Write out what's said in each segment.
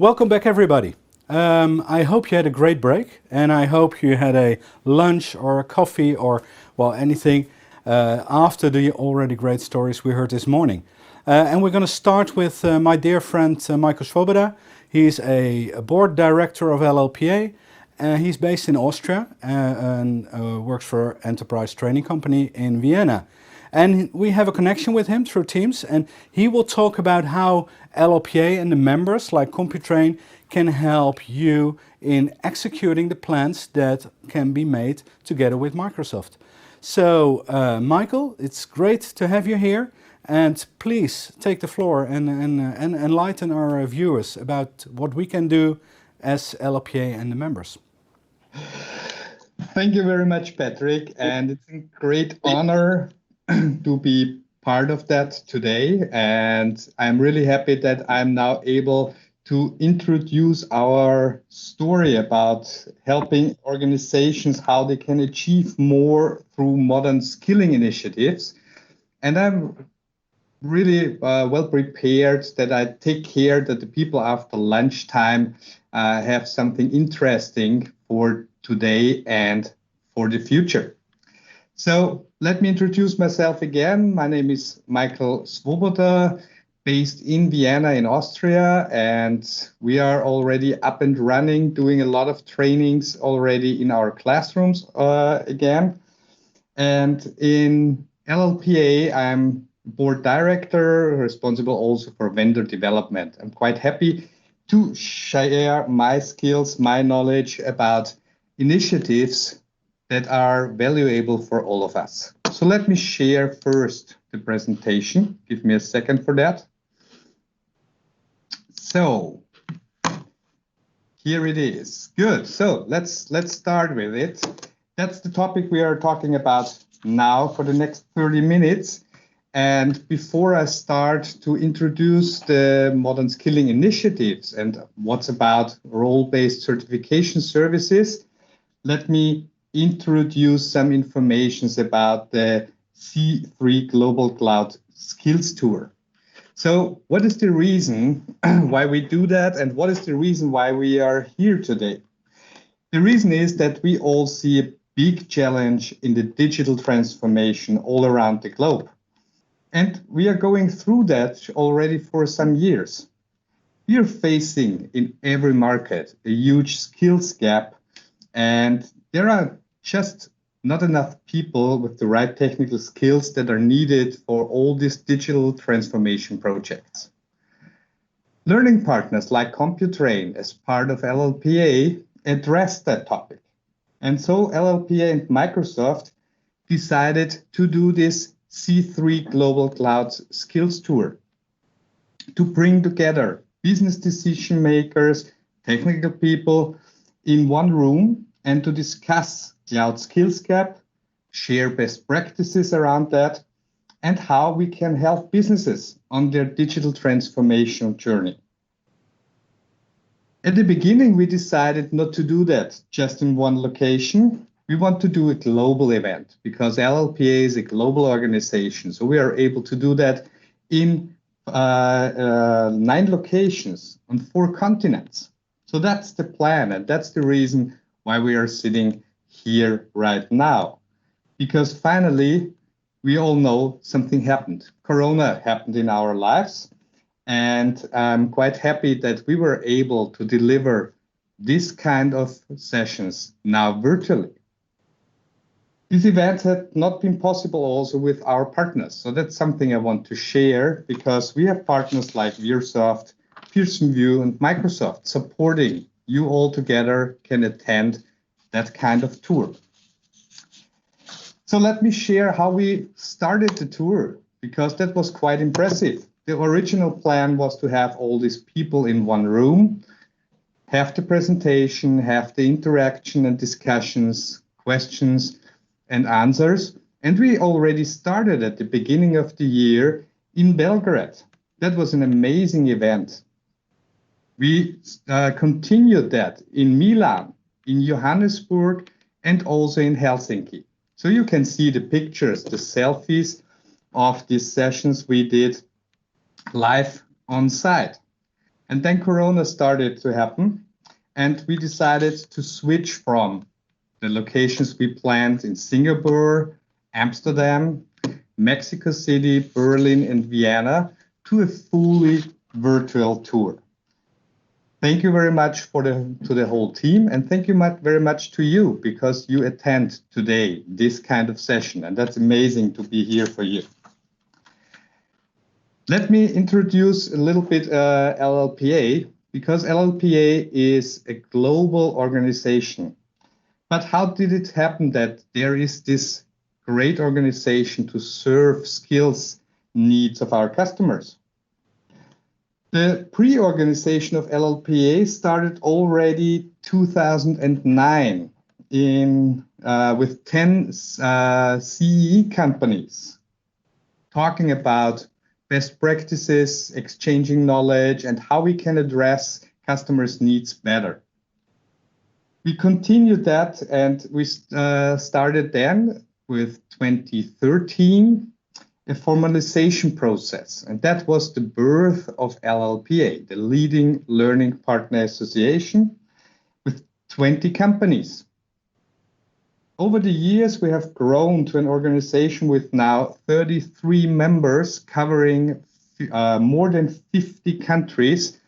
Welcome back, everybody. I hope you had a great break, and I hope you had a lunch or a coffee or, well, anything after the already great stories we heard this morning. And we're going to start with my dear friend Michael Svoboda. He's a board director of LLPA. He's based in Austria and works for an enterprise training company in Vienna. And we have a connection with him through Teams, and he will talk about how LLPA and the members like Computrain can help you in executing the plans that can be made together with Microsoft. So, Michael, it's great to have you here, and please take the floor and enlighten our viewers about what we can do as LLPA and the members. Thank you very much, Patrick, and it's a great honor to be part of that today. And I'm really happy that I'm now able to introduce our story about helping organizations how they can achieve more through modern skilling initiatives. And I'm really well prepared that I take care that the people after lunchtime have something interesting for today and for the future. So let me introduce myself again. My name is Michael Svoboda, based in Vienna in Austria, and we are already up and running, doing a lot of trainings already in our classrooms again. And in LLPA, I'm board director, responsible also for vendor development. I'm quite happy to share my skills, my knowledge about initiatives that are valuable for all of us. So let me share first the presentation. Give me a second for that. So here it is. Good. So let's start with it. That's the topic we are talking about now for the next 30 minutes. And before I start to introduce the modern skilling initiatives and what's about role-based certification services, let me introduce some information about the C3 Global Cloud Skills Tour. So what is the reason why we do that, and what is the reason why we are here today? The reason is that we all see a big challenge in the digital transformation all around the globe. And we are going through that already for some years. We are facing in every market a huge skills gap, and there are just not enough people with the right technical skills that are needed for all these digital transformation projects. Learning partners like Computrain, as part of LLPA, addressed that topic. And so LLPA and Microsoft decided to do this C3 Global Cloud Skills Tour to bring together business decision makers, technical people in one room and to discuss cloud skills gap, share best practices around that, and how we can help businesses on their digital transformation journey. At the beginning, we decided not to do that just in one location. We want to do a global event because LLPA is a global organization. So we are able to do that in 9 locations on 4 continents. So that's the plan, and that's the reason why we are sitting here right now. Because finally, we all know something happened. Corona happened in our lives, and I'm quite happy that we were able to deliver this kind of sessions now virtually. These events had not been possible also with our partners. So that's something I want to share because we have partners like Veersoft, Pearson VUE, and Microsoft supporting you all together can attend that kind of tour. So let me share how we started the tour because that was quite impressive. The original plan was to have all these people in one room, have the presentation, have the interaction and discussions, questions and answers. And we already started at the beginning of the year in Belgrade. That was an amazing event. We continued that in Milan, in Johannesburg, and also in Helsinki. So you can see the pictures, the selfies of these sessions we did live on site. And then Corona started to happen, and we decided to switch from the locations we planned in Singapore, Amsterdam, Mexico City, Berlin, and Vienna to a fully virtual tour. Thank you very much to the whole team, and thank you very much to you, because you attend today this kind of session, and that's amazing to be here for you. Let me introduce a little bit LLPA, because LLPA is a global organization. But how did it happen that there is this great organization to serve skills needs of our customers? The pre-organization of LLPA started already 2009 with 10 CE companies, talking about best practices, exchanging knowledge, and how we can address customers' needs better. We continued that, and we started then with 2013 a formalization process, and that was the birth of LLPA, the leading learning partner association, with 20 companies. Over the years, we have grown to an organization with now 33 members covering more than 50 countries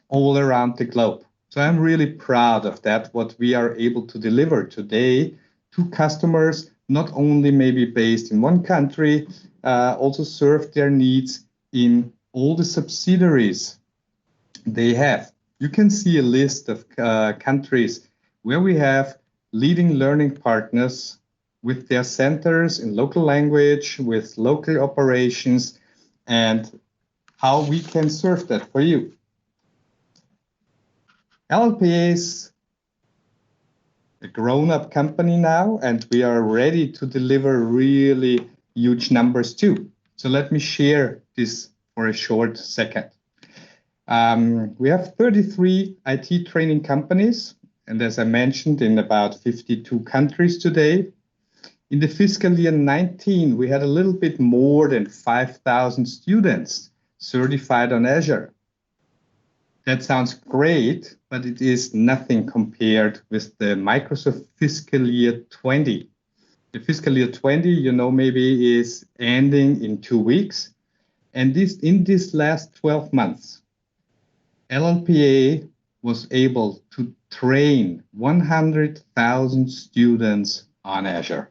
all around the globe. So I'm really proud of that, what we are able to deliver today to customers, not only maybe based in one country, also serve their needs in all the subsidiaries they have. You can see a list of countries where we have leading learning partners with their centers in local language, with local operations, and how we can serve that for you. LLPA is a grown-up company now, and we are ready to deliver really huge numbers too. So let me share this for a short second. We have 33 IT training companies, and as I mentioned, in about 52 countries today. In the fiscal year 19, we had a little bit more than 5,000 students certified on Azure. That sounds great, but it is nothing compared with the Microsoft fiscal year 20. The fiscal year 20, you know, maybe is ending in 2 weeks. And in this last 12 months, LLPA was able to train 100,000 students on Azure.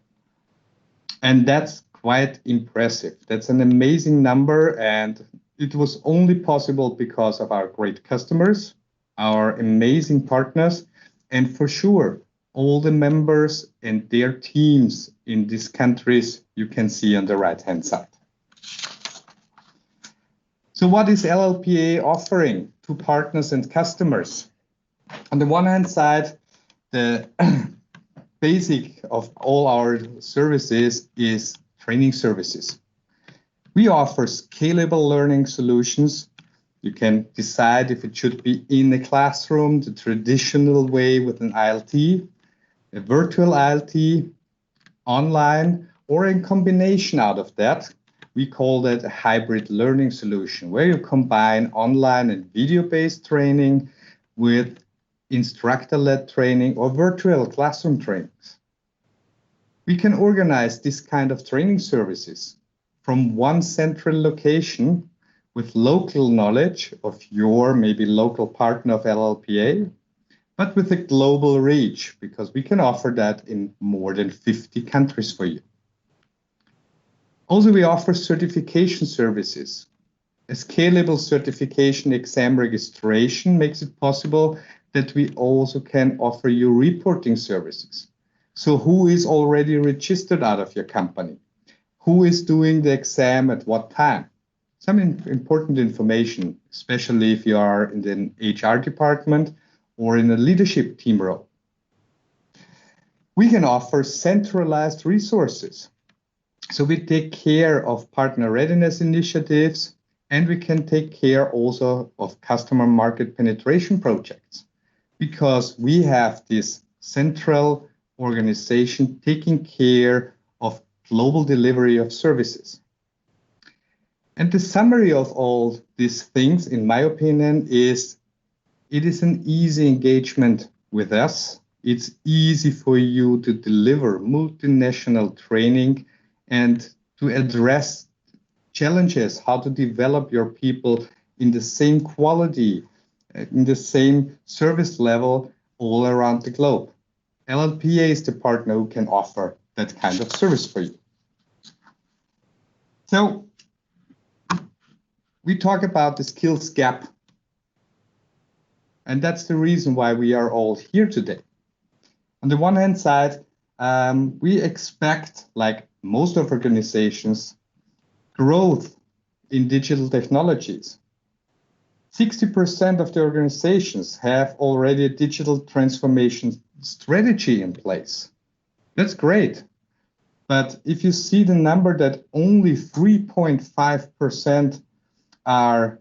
And that's quite impressive. That's an amazing number, and it was only possible because of our great customers, our amazing partners, and for sure, all the members and their teams in these countries you can see on the right-hand side. So what is LLPA offering to partners and customers? On the one hand side, the basic of all our services is training services. We offer scalable learning solutions. You can decide if it should be in a classroom, the traditional way with an ILT, a virtual ILT, online, or in combination out of that. We call that a hybrid learning solution, where you combine online and video-based training with instructor-led training or virtual classroom trainings. We can organize this kind of training services from one central location with local knowledge of your maybe local partner of LLPA, but with a global reach, because we can offer that in more than 50 countries for you. Also, we offer certification services. A scalable certification exam registration makes it possible that we also can offer you reporting services. So who is already registered out of your company? Who is doing the exam at what time? Some important information, especially if you are in the HR department or in a leadership team role. We can offer centralized resources. So we take care of partner readiness initiatives, and we can take care also of customer market penetration projects, because we have this central organization taking care of global delivery of services. And the summary of all these things, in my opinion, is it is an easy engagement with us. It's easy for you to deliver multinational training and to address challenges, how to develop your people in the same quality, in the same service level all around the globe. LLPA is the partner who can offer that kind of service for you. So we talk about the skills gap. And that's the reason why we are all here today. On the one hand side, we expect, like most of organizations, growth in digital technologies. 60% of the organizations have already a digital transformation strategy in place. That's great. But if you see the number that only 3.5% are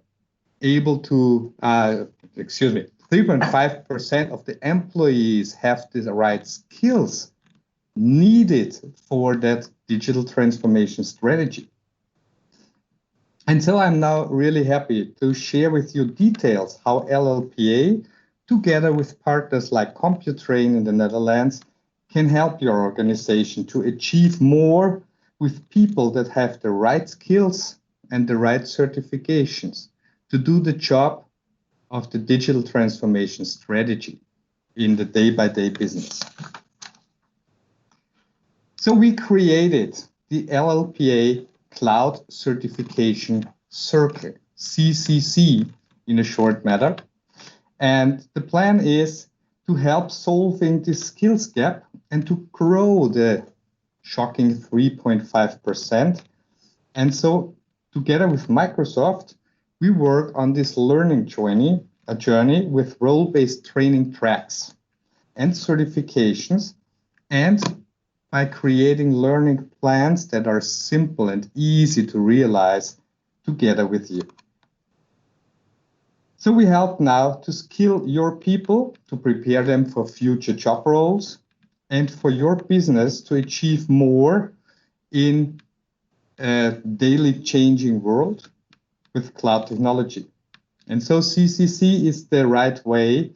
able to, 3.5% of the employees have the right skills needed for that digital transformation strategy. And so I'm now really happy to share with you details how LLPA, together with partners like Computrain in the Netherlands, can help your organization to achieve more with people that have the right skills and the right certifications to do the job of the digital transformation strategy in the day-by-day business. So we created the LLPA Cloud Certification Circle, CCC in a short matter. And the plan is to help solving this skills gap and to grow the shocking 3.5%. And so together with Microsoft, we work on this learning journey with role-based training tracks and certifications, and by creating learning plans that are simple and easy to realize together with you. So we help now to skill your people, to prepare them for future job roles, and for your business to achieve more in a daily changing world with cloud technology. And so CCC is the right way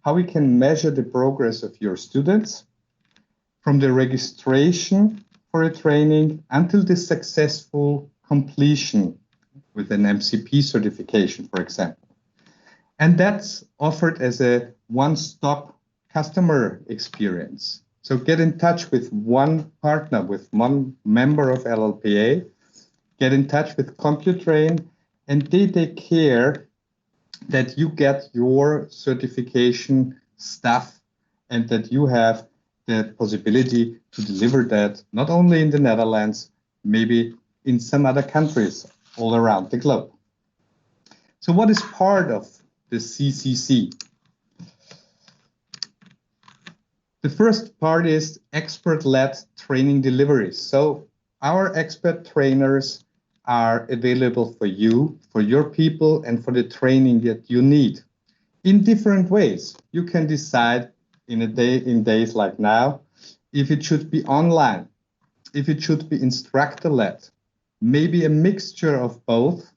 how we can measure the progress of your students from the registration for a training until the successful completion with an MCP certification, for example. And that's offered as a one-stop customer experience. So get in touch with one partner, with one member of LLPA, get in touch with Computrain, and they take care that you get your certification stuff and that you have the possibility to deliver that not only in the Netherlands, maybe in some other countries all around the globe. So what is part of the CCC? The first part is expert-led training delivery. So our expert trainers are available for you, for your people, and for the training that you need in different ways. You can decide in days like now, if it should be online, if it should be instructor-led, maybe a mixture of both.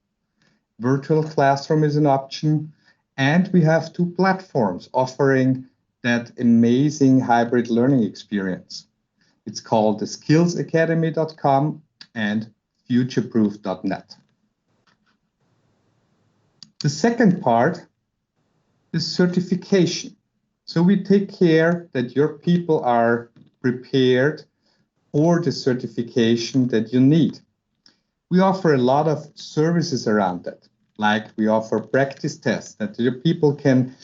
Virtual classroom is an option, and we have 2 platforms offering that amazing hybrid learning experience. It's called the skillsacademy.com and futureproof.net. The second part is certification. So we take care that your people are prepared for the certification that you need. We offer a lot of services around that, like we offer practice tests that your people can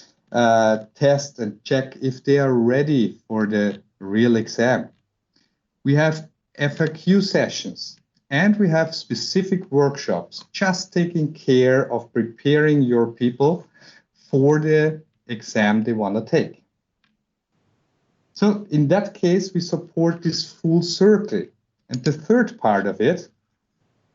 test and check if they are ready for the real exam. We have FAQ sessions, and we have specific workshops just taking care of preparing your people for the exam they want to take. So in that case, we support this full circle. And the third part of it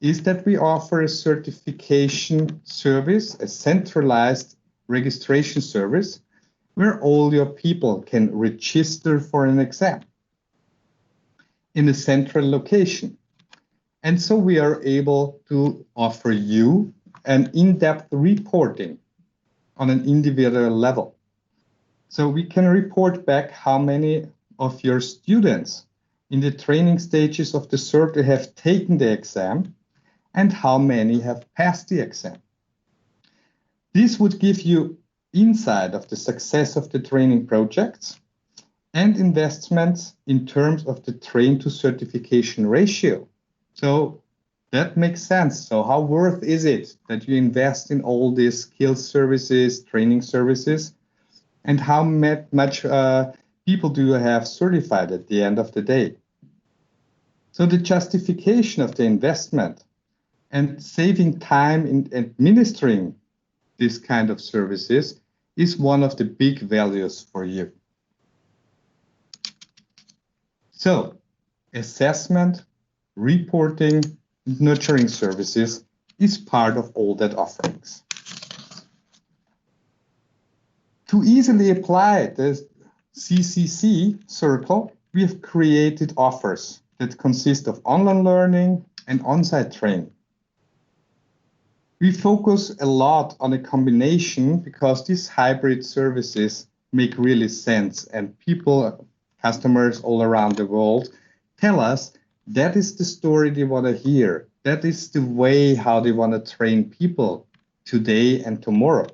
is that we offer a certification service, a centralized registration service, where all your people can register for an exam in a central location. And so we are able to offer you an in-depth reporting on an individual level. So we can report back how many of your students in the training stages of the cert have taken the exam and how many have passed the exam. This would give you insight of the success of the training projects and investments in terms of the train to certification ratio. So that makes sense. So how worth is it that you invest in all these skills services, training services, and how much people do you have certified at the end of the day? So the justification of the investment and saving time in administering this kind of services is one of the big values for you. So assessment, reporting, nurturing services is part of all that offerings. To easily apply the CCC circle, we have created offers that consist of online learning and on-site training. We focus a lot on a combination because these hybrid services make really sense, and people, customers all around the world tell us that is the story they want to hear. That is the way how they want to train people today and tomorrow.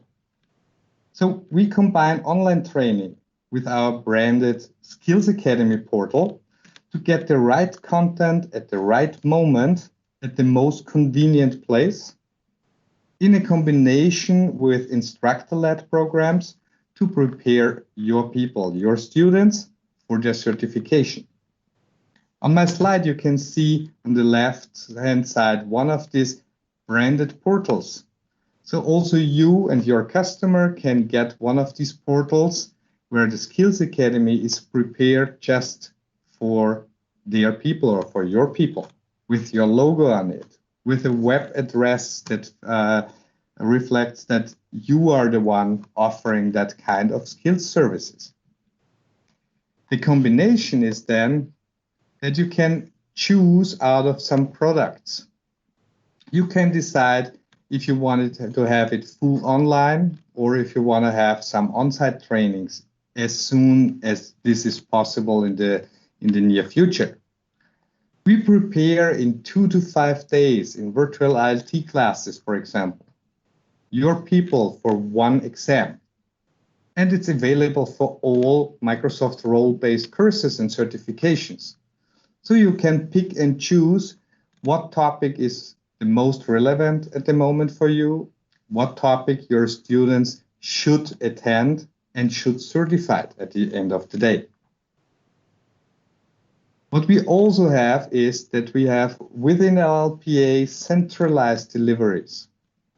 So we combine online training with our branded Skills Academy portal to get the right content at the right moment at the most convenient place, in a combination with instructor-led programs to prepare your people, your students, for their certification. On my slide, you can see on the left-hand side one of these branded portals. So also you and your customer can get one of these portals where the Skills Academy is prepared just for their people or for your people, with your logo on it, with a web address that reflects that you are the one offering that kind of skills services. The combination is then that you can choose out of some products. You can decide if you wanted to have it full online or if you want to have some on-site trainings as soon as this is possible in the near future. We prepare in 2 to 5 days in virtual ILT classes, for example, your people for one exam. And it's available for all Microsoft role-based courses and certifications. So you can pick and choose what topic is the most relevant at the moment for you, what topic your students should attend and should certify at the end of the day. What we also have is that we have within LLPA centralized deliveries.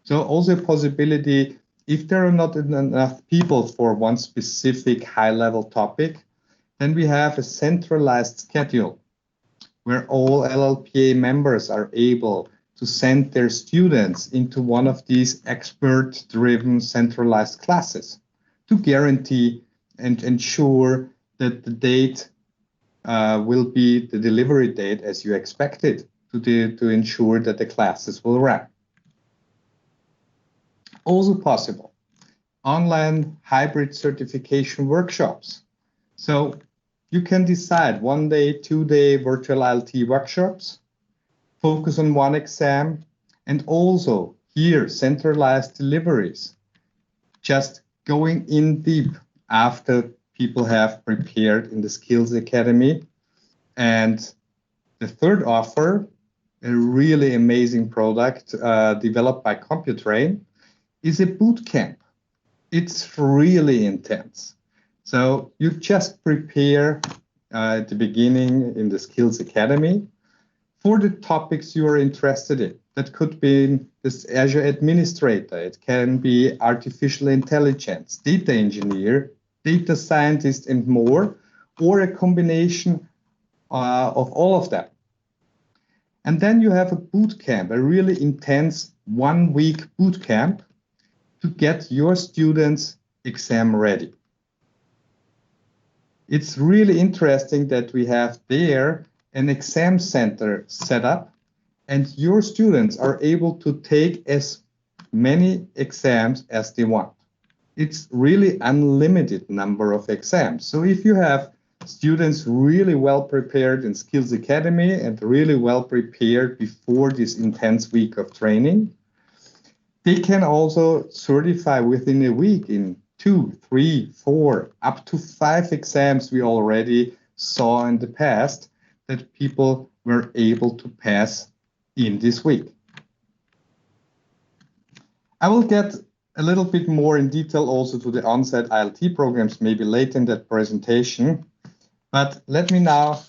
So also a possibility, if there are not enough people for one specific high-level topic, then we have a centralized schedule where all LLPA members are able to send their students into one of these expert-driven centralized classes to guarantee and ensure that the date will be the delivery date as you expected to ensure that the classes will run. Also possible, online hybrid certification workshops. So you can decide 1 day, 2 day virtual ILT workshops, focus on one exam, and also here centralized deliveries, just going in deep after people have prepared in the Skills Academy. And the third offer, a really amazing product developed by Computrain, is a boot camp. It's really intense. So you just prepare at the beginning in the Skills Academy for the topics you are interested in. That could be this Azure administrator. It can be artificial intelligence, data engineer, data scientist, and more, or a combination of all of them. And then you have a boot camp, a really intense 1 week boot camp to get your students exam ready. It's really interesting that we have there an exam center set up, and your students are able to take as many exams as they want. it's really unlimited number of exams. So if you have students really well prepared in Skills Academy and really well prepared before this intense week of training, they can also certify within a week in 2, 3, 4, up to 5 exams we already saw in the past that people were able to pass in this week. I will get a little bit more in detail also to the on-site ILT programs maybe later in that presentation, but let me now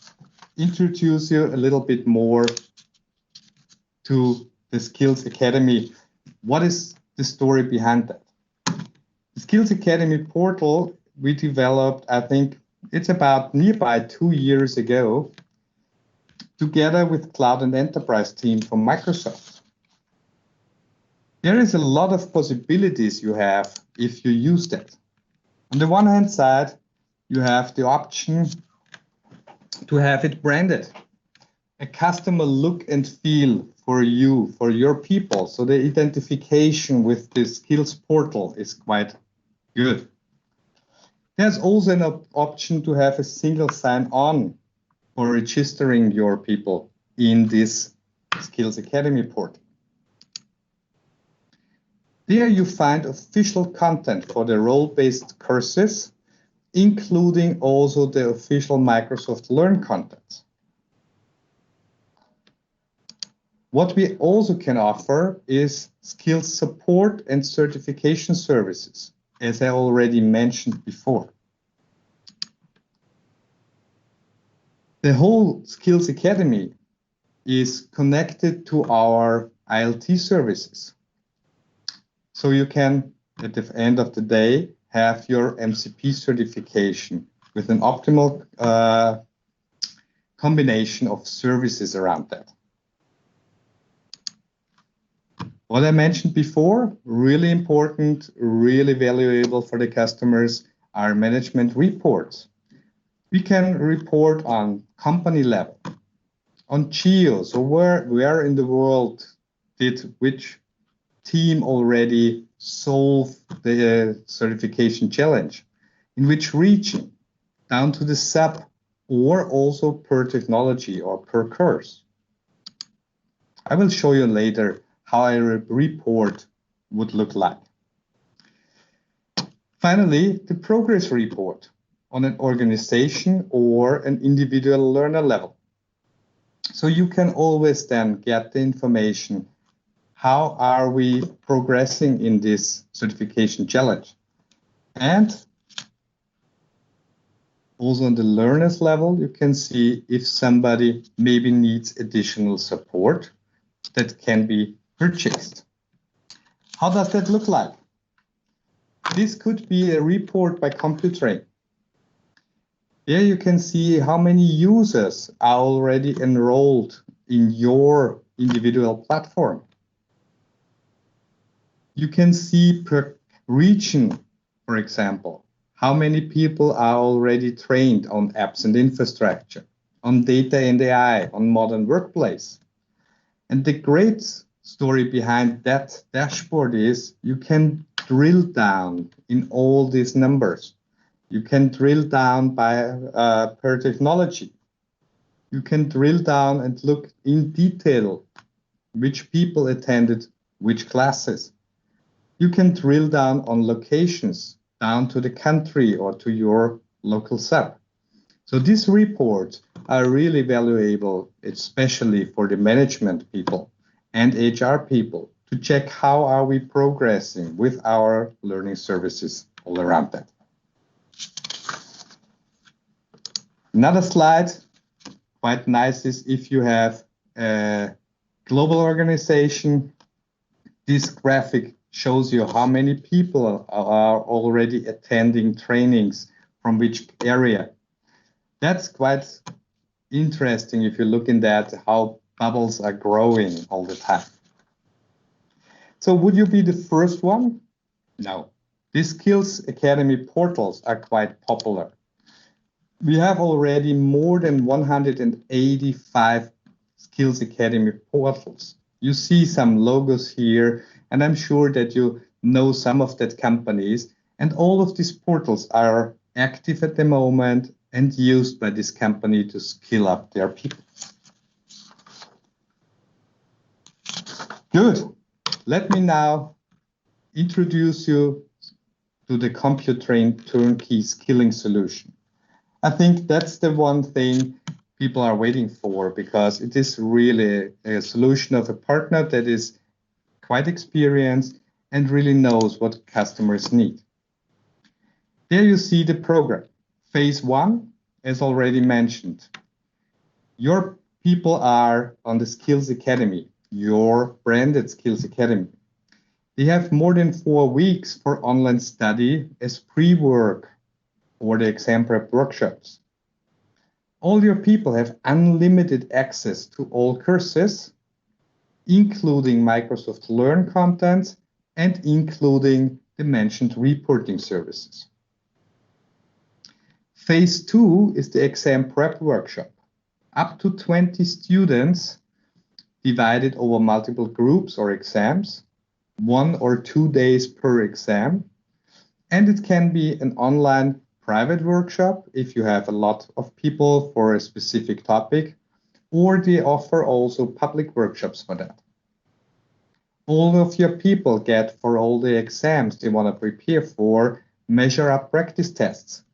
introduce you a little bit more to the Skills Academy. What is the story behind that? The Skills Academy portal we developed, I think it's about nearby 2 years ago, together with Cloud and Enterprise team from Microsoft. There is a lot of possibilities you have if you use that. On the one hand side, you have the option to have it branded, a customer look and feel for you, for your people. So the identification with the skills portal is quite good. There's also an option to have a single sign-on for registering your people in this Skills Academy portal. There you find official content for the role-based courses, including also the official Microsoft Learn content. What we also can offer is skills support and certification services, as I already mentioned before. The whole Skills Academy is connected to our ILT services. So you can, at the end of the day, have your MCP certification with an optimal combination of services around that. What I mentioned before, really important, really valuable for the customers, are management reports. We can report on company level, on geo, so where in the world did which team already solve the certification challenge, in which region, down to the sub, or also per technology or per course. I will show you later how a report would look like. Finally, the progress report on an organization or an individual learner level. So you can always then get the information, how are we progressing in this certification challenge? And also on the learners level, you can see if somebody maybe needs additional support that can be purchased. How does that look like? This could be a report by Computrain. There you can see how many users are already enrolled in your individual platform. You can see per region, for example, how many people are already trained on apps and infrastructure, on data and AI, on modern workplace. And the great story behind that dashboard is you can drill down in all these numbers. You can drill down by per technology. You can drill down and look in detail which people attended which classes. You can drill down on locations, down to the country or to your local sub. So these reports are really valuable, especially for the management people and HR people, to check how are we progressing with our learning services all around that. Another slide, quite nice, is if you have a global organization, this graphic shows you how many people are already attending trainings from which area. That's quite interesting if you look in that, how bubbles are growing all the time. So would you be the first one? No. These Skills Academy portals are quite popular. We have already more than 185 Skills Academy portals. You see some logos here, and I'm sure that you know some of that companies, And all of these portals are active at the moment and used by this company to skill up their people. Good. Let me now introduce you to the Computrain turnkey skilling solution. I think that's the one thing people are waiting for, because it is really a solution of a partner that is quite experienced and really knows what customers need. There you see the program. Phase 1, as already mentioned. Your people are on the Skills Academy, your branded Skills Academy. They have more than 4 weeks for online study as pre-work for the exam prep workshops. All your people have unlimited access to all courses, including Microsoft Learn content and including the mentioned reporting services. Phase 2 is the exam prep workshop. Up to 20 students divided over multiple groups or exams, 1 or 2 days per exam. And it can be an online private workshop if you have a lot of people for a specific topic, or they offer also public workshops for that. All of your people get, for all the exams they want to prepare for, measure up practice tests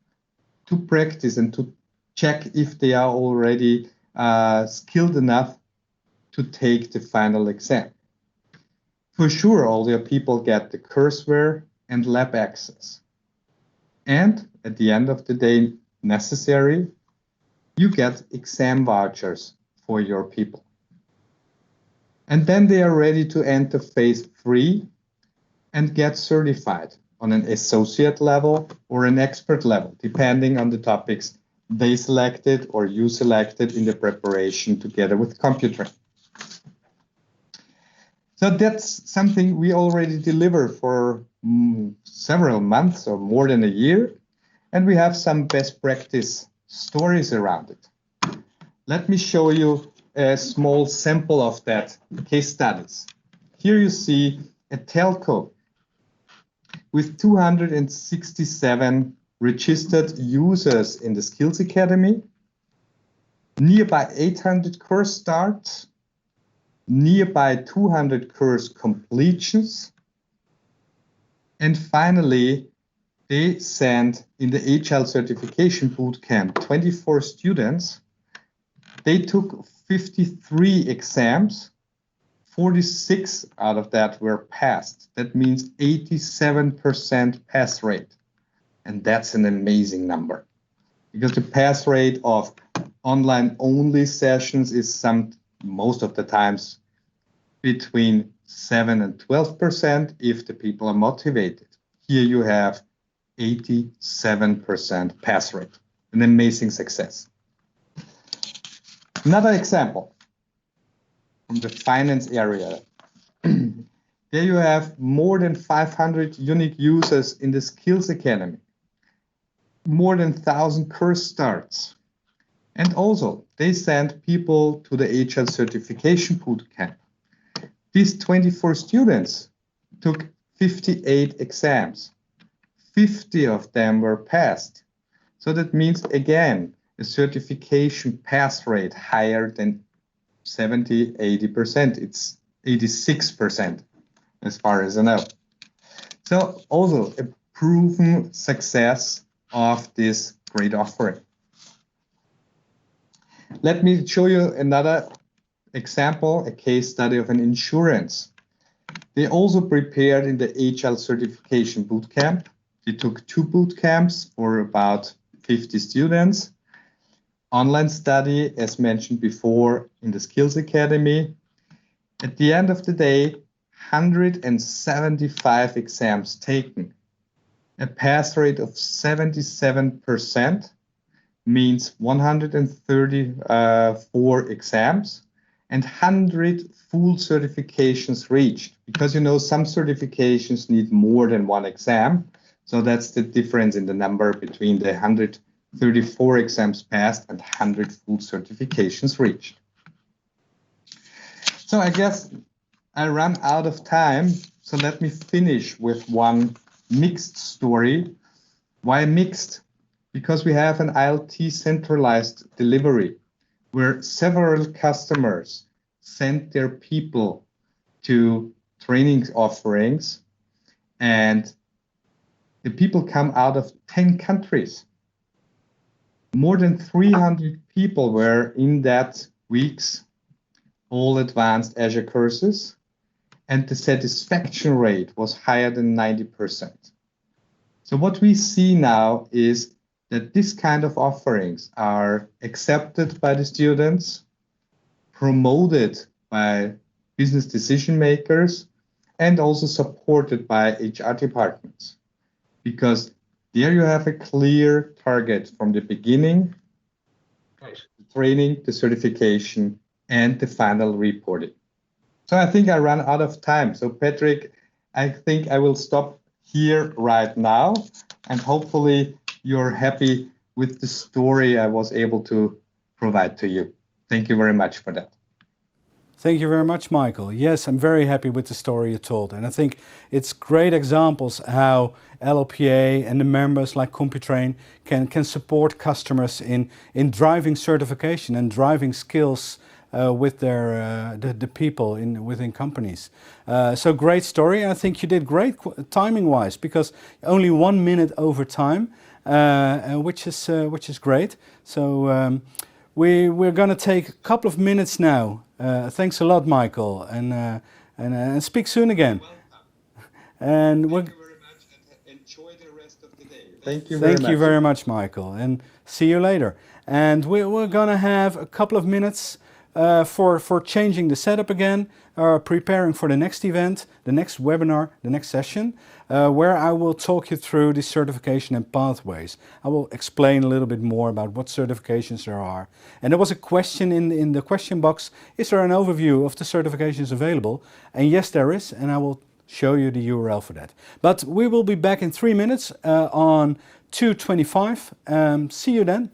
to practice and to check if they are already skilled enough to take the final exam. For sure, all your people get the courseware and lab access. And at the end of the day, necessary, you get exam vouchers for your people. And then they are ready to enter phase 3 and get certified on an associate level or an expert level, depending on the topics they selected or you selected in the preparation together with Computrain. So that's something we already deliver for several months or more than a year, and we have some best practice stories around it. Let me show you a small sample of that case studies. Here you see a telco with 267 registered users in the Skills Academy, nearby 800 course starts, nearby 200 course completions, and finally they sent in the HL certification bootcamp 24 students. They took 53 exams, 46 out of that were passed. That means 87% pass rate. And that's an amazing number, because the pass rate of online only sessions is most of the times between 7 and 12% if the people are motivated. Here you have 87% pass rate, an amazing success. Another example from the finance area. There you have more than 500 unique users in the Skills Academy, more than 1,000 course starts. And also, they send people to the HL certification bootcamp. These 24 students took 58 exams. 50 of them were passed. So that means, again, a certification pass rate higher than 70, 80%. It's 86% as far as I know. So also a proven success of this great offering. Let me show you another example, a case study of an insurance. They also prepared in the HL certification bootcamp. They took 2 bootcamps for about 50 students. Online study, as mentioned before, in the Skills Academy. At the end of the day, 175 exams taken. A pass rate of 77% means 134 exams and 100 full certifications reached. Because you know, some certifications need more than 1 exam. So that's the difference in the number between the 134 exams passed and 100 full certifications reached. So I guess I ran out of time. So let me finish with one mixed story. Why mixed? Because we have an ILT centralized delivery where several customers send their people to training offerings, and the people come out of 10 countries. More than 300 people were in that week's all advanced Azure courses, and the satisfaction rate was higher than 90%. So what we see now is that this kind of offerings are accepted by the students, promoted by business decision makers, and also supported by HR departments. Because there you have a clear target from the beginning, the training, the certification, and the final reporting. So I think I ran out of time. So Patrick, I think I will stop here right now, and hopefully you're happy with the story I was able to provide to you. Thank you very much for that. Thank you very much, Michael. Yes, I'm very happy with the story you told. And I think it's great examples how LLPA and the members like Computrain can support customers in driving certification and driving skills with the people within companies. So great story. I think you did great timing-wise, because only 1 minute over time, which is great. So we're going to take a couple of minutes now. Thanks a lot, Michael, and speak soon again. And Thank you very much, and enjoy the rest of the day. Thank you very much. Thank you very much, Michael, and see you later. And we're going to have a couple of minutes for changing the setup again, preparing for the next event, the next webinar, the next session, where I will talk you through the certification and pathways. I will explain a little bit more about what certifications there are. And there was a question in the question box, is there an overview of the certifications available? And yes, there is, and I will show you the URL for that. But we will be back in 3 minutes on 2:25. See you then.